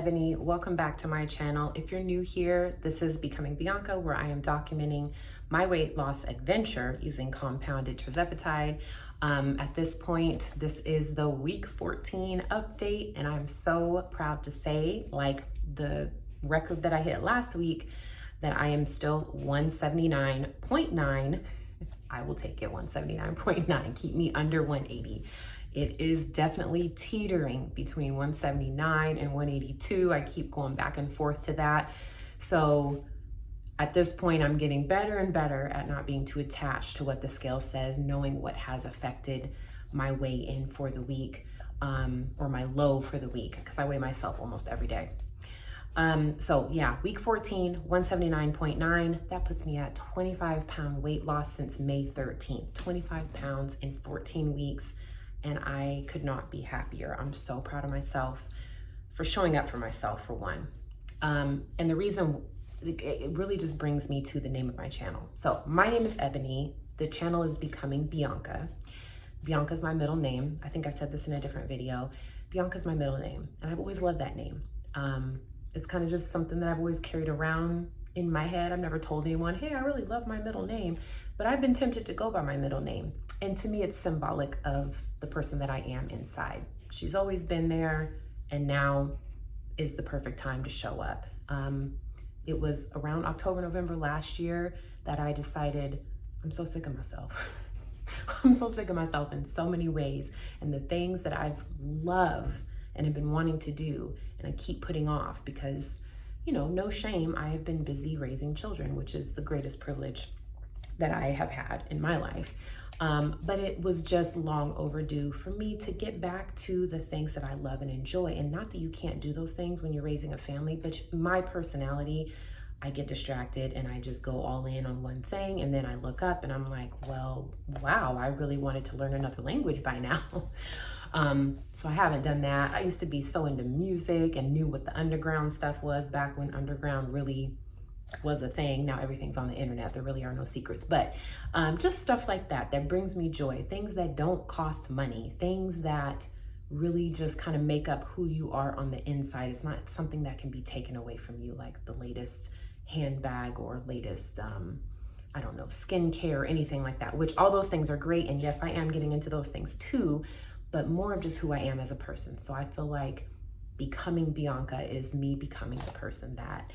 Ebony. Welcome back to my channel. If you're new here, this is Becoming Bianca, where I am documenting my weight loss adventure using compounded tirzepatide. At this point, this is the week 14 update, and I'm so proud to say, like the record that I hit last week, that I am still 179.9. I will take it, 179.9. Keep me under 180. It is definitely teetering between 179 and 182. I keep going back and forth to that. So at this point, I'm getting better and better at not being too attached to what the scale says, knowing what has affected my weigh-in for the week, or my low for the week, because I weigh myself almost every day. So yeah, week 14, 179.9, that puts me at 25-pound weight loss since May 13th, 25 pounds in 14 weeks. And I could not be happier. I'm so proud of myself for showing up for myself, for one. And the reason, it really just brings me to the name of my channel. So my name is Ebony. The channel is Becoming Bianca. Bianca's my middle name. I think I said this in a different video. Bianca's my middle name, and I've always loved that name. It's kind of just something that I've always carried around in my head. I've never told anyone, hey, I really love my middle name, but I've been tempted to go by my middle name. And to me, it's symbolic of the person that I am inside. She's always been there, and now is the perfect time to show up. It was around October, November last year that I decided, I'm so sick of myself. I'm so sick of myself in so many ways, and the things that I've loved and have been wanting to do, and I keep putting off because, you know, no shame, I have been busy raising children, which is the greatest privilege that I have had in my life. But it was just long overdue for me to get back to the things that I love and enjoy. And not that you can't do those things when you're raising a family, but my personality, I get distracted and I just go all in on one thing. And then I look up and I'm like, well, wow, I really wanted to learn another language by now. So I haven't done that. I used to be so into music and knew what the underground stuff was back when underground really was a thing. Now everything's on the internet. There really are no secrets, but just stuff like that brings me joy. Things that don't cost money, things that really just kind of make up who you are on the inside. It's not something that can be taken away from you, like the latest handbag or latest, I don't know, skincare or anything like that, which all those things are great. And yes, I am getting into those things too, but more of just who I am as a person. So I feel like Becoming Bianca is me becoming the person that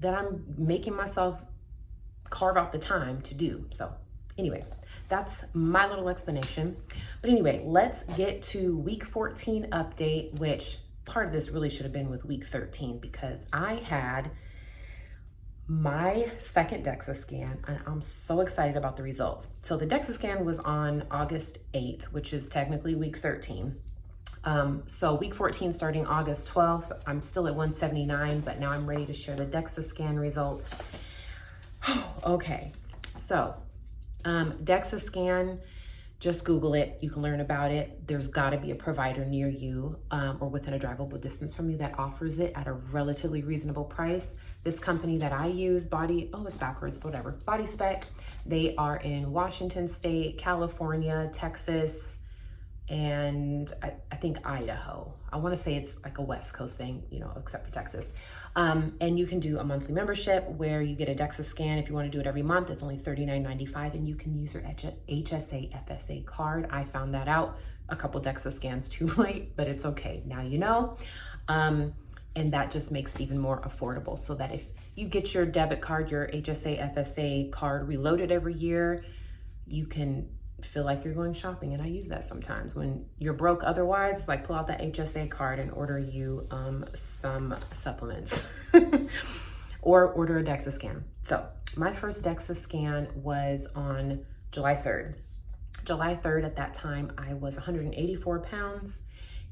I'm making myself carve out the time to do. So anyway, that's my little explanation. But anyway, let's get to week 14 update, which part of this really should have been with week 13 because I had my second DEXA scan and I'm so excited about the results. So the DEXA scan was on August 8th, which is technically week 13. So week 14 starting August 12th, I'm still at 179, but now I'm ready to share the DEXA scan results. Okay, so DEXA scan, just Google it. You can learn about it. There's gotta be a provider near you or within a drivable distance from you that offers it at a relatively reasonable price. This company that I use, it's backwards, whatever, Body Spec, they are in Washington State, California, Texas, and I think Idaho. I want to say it's like a West Coast thing, you know, except for Texas. And you can do a monthly membership where you get a DEXA scan. If you want to do it every month, it's only $39.95, and you can use your HSA FSA card. I found that out a couple DEXA scans too late, but it's okay. Now you know. And that just makes it even more affordable, so that if you get your debit card, your HSA FSA card reloaded every year, you can feel like you're going shopping. And I use that sometimes when you're broke otherwise. It's like pull out that HSA card and order you some supplements or order a DEXA scan. So my first DEXA scan was on July 3rd. July 3rd, at that time, I was 184 pounds,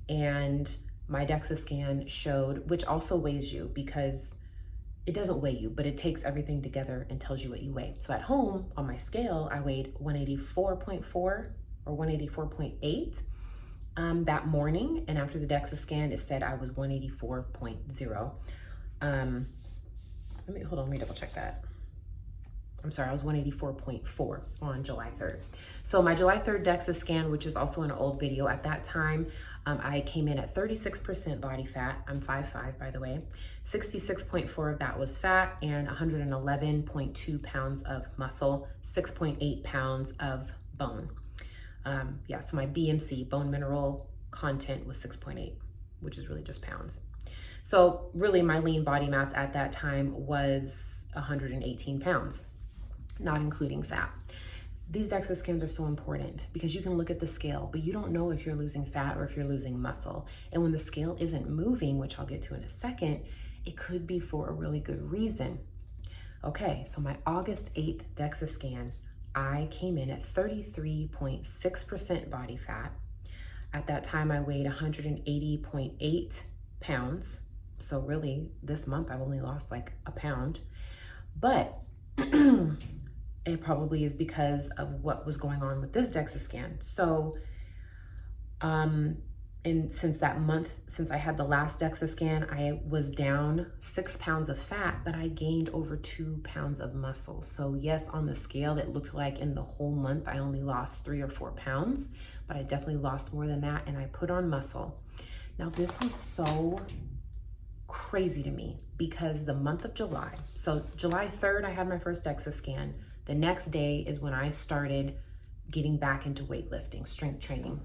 and my DEXA scan showed, which also weighs you because it doesn't weigh you, but it takes everything together and tells you what you weigh. So at home on my scale, I weighed 184.4 or 184.8 that morning. And after the DEXA scan, it said I was 184.0. Let me double check that. I'm sorry, I was 184.4 on July 3rd. So my July 3rd DEXA scan, which is also an old video at that time, I came in at 36% body fat. I'm 5'5", by the way. 66.4 of that was fat and 111.2 pounds of muscle, 6.8 pounds of bone. Yeah, so my BMC, bone mineral content, was 6.8, which is really just pounds. So really my lean body mass at that time was 118 pounds, not including fat. These DEXA scans are so important because you can look at the scale, but you don't know if you're losing fat or if you're losing muscle. And when the scale isn't moving, which I'll get to in a second, it could be for a really good reason. Okay, so my August 8th DEXA scan, I came in at 33.6% body fat. At that time, I weighed 180.8 pounds. So really, this month I've only lost like a pound, but it probably is because of what was going on with this DEXA scan. So, and since that month, since I had the last DEXA scan, I was down 6 pounds of fat, but I gained over 2 pounds of muscle. So yes, on the scale, it looked like in the whole month, I only lost 3 or 4 pounds, but I definitely lost more than that, and I put on muscle. Now, this was so crazy to me because the month of July, so July 3rd, I had my first DEXA scan. The next day is when I started getting back into weightlifting, strength training.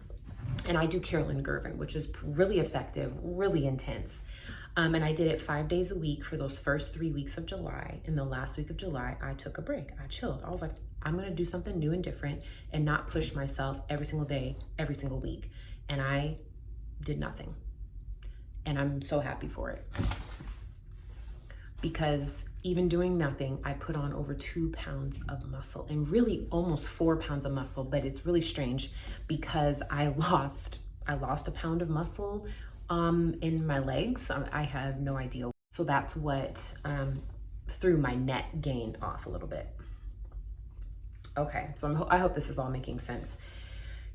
And I do Carolyn Gervin, which is really effective, really intense. And I did it 5 days a week for those first 3 weeks of July. In the last week of July, I took a break. I chilled. I was like, I'm gonna do something new and different and not push myself every single day, every single week. And I did nothing. And I'm so happy for it. Because even doing nothing, I put on over 2 pounds of muscle, and really almost 4 pounds of muscle, but it's really strange because I lost a pound of muscle in my legs. I have no idea. So that's what threw my net gain off a little bit. Okay, so I hope this is all making sense.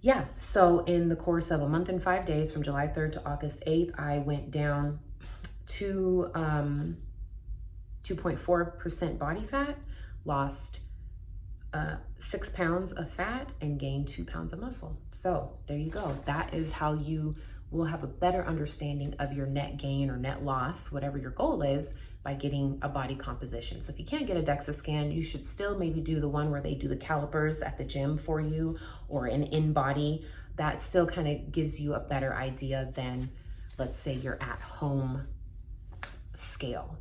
Yeah, so in the course of a month and 5 days, from July 3rd to August 8th, I went down to 2.4% body fat, lost 6 pounds of fat, and gained 2 pounds of muscle. So there you go. That is how you will have a better understanding of your net gain or net loss, whatever your goal is, by getting a body composition. So if you can't get a DEXA scan, you should still maybe do the one where they do the calipers at the gym for you, or an in-body. That still kind of gives you a better idea than, let's say, your at-home scale.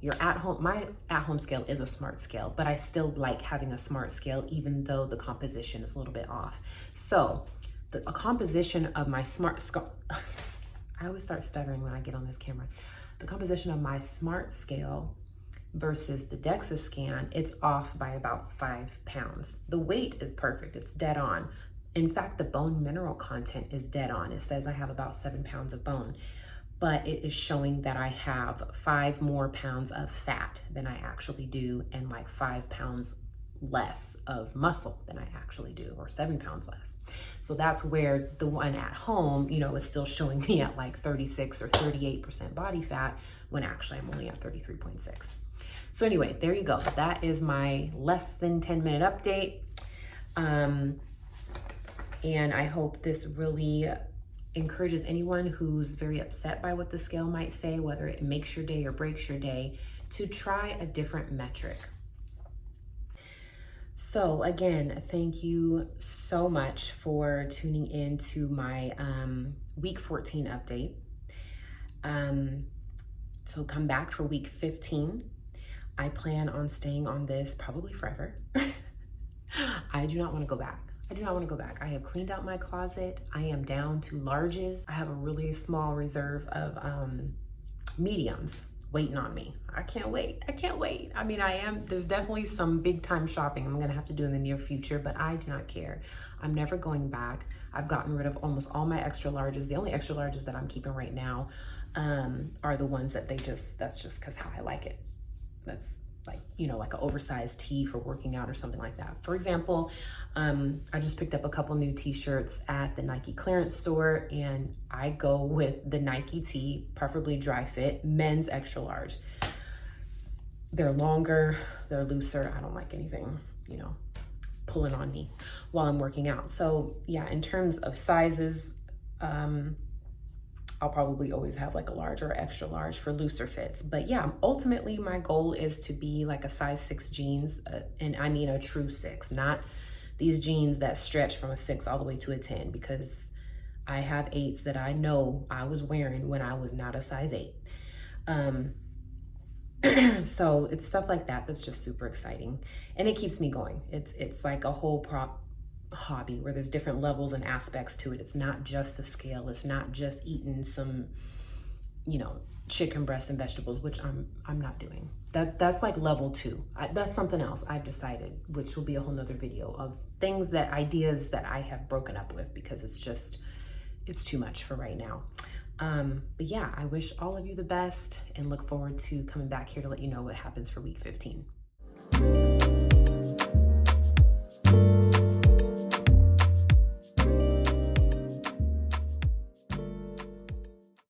My at-home scale is a smart scale, but I still like having a smart scale even though the composition is a little bit off. So a composition of my smart scale, I always start stuttering when I get on this camera. The composition of my smart scale versus the DEXA scan, it's off by about 5 pounds. The weight is perfect, it's dead on. In fact, the bone mineral content is dead on. It says I have about 7 pounds of bone, but it is showing that I have 5 more pounds of fat than I actually do, and like 5 pounds less of muscle than I actually do, or 7 pounds less. So that's where the one at home, is still showing me at like 36 or 38% body fat, when actually I'm only at 33.6. So anyway, there you go. That is my less than 10-minute update. And I hope this really encourages anyone who's very upset by what the scale might say, whether it makes your day or breaks your day, to try a different metric. So again, thank you so much for tuning in to my week 14 update. So come back for week 15. I plan on staying on this probably forever. I do not want to go back. I have cleaned out my closet. I am down to larges. I have a really small reserve of mediums waiting on me. I can't wait. I mean, there's definitely some big time shopping I'm gonna have to do in the near future, but I do not care. I'm never going back. I've gotten rid of almost all my extra larges. The only extra larges that I'm keeping right now are the ones that that's just because how I like it. That's like, like an oversized tee for working out or something like that. For example, I just picked up a couple new t-shirts at the Nike clearance store, and I go with the Nike tee, preferably dry fit, men's extra large. They're longer, they're looser. I don't like anything, pulling on me while I'm working out. So yeah, in terms of sizes, I'll probably always have like a large or extra large for looser fits. But yeah, ultimately my goal is to be like a size 6 jeans, and I mean a true 6, not these jeans that stretch from a 6 all the way to a 10, because I have 8s that I know I was wearing when I was not a size 8. So it's stuff like that that's just super exciting, and it keeps me going. It's like a whole hobby where there's different levels and aspects to it. It's not just the scale. It's not just eating some, you know, chicken breast and vegetables, which I'm not doing. That's like level 2. That's something else I've decided, which will be a whole nother video of things, that ideas that I have broken up with, because it's too much for right now. But yeah, I wish all of you the best and look forward to coming back here to let you know what happens for week 15.